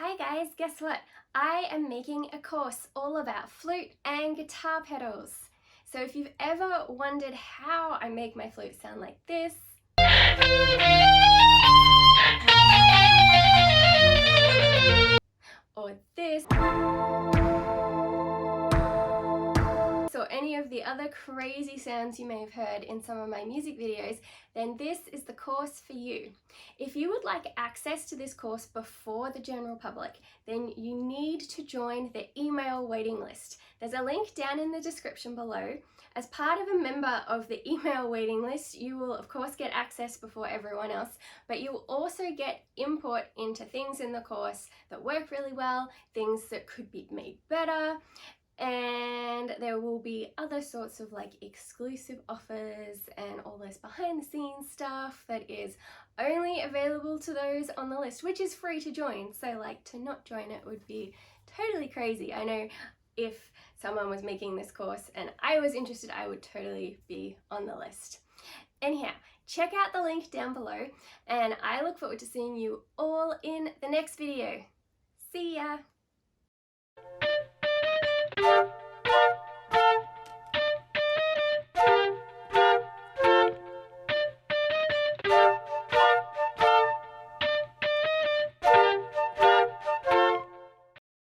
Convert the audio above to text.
Hi guys, guess what? I am making a course all about flute and guitar pedals. So if you've ever wondered how I make my flute sound like this, or this, or any of the other crazy sounds you may have heard in some of my music videos, then this is the course for you. If you would like access to this course before the general public, then you need to join the email waiting list. There's a link down in the description below. As part of a member of the email waiting list, you will of course get access before everyone else, but you'll also get input into things in the course that work really well, things that could be made better, and there will be other sorts of like exclusive offers and all this behind the scenes stuff that is only available to those on the list, which is free to join. So like to not join it would be totally crazy. I know if someone was making this course and I was interested, I would totally be on the list. Anyhow, check out the link down below and I look forward to seeing you all in the next video. See ya!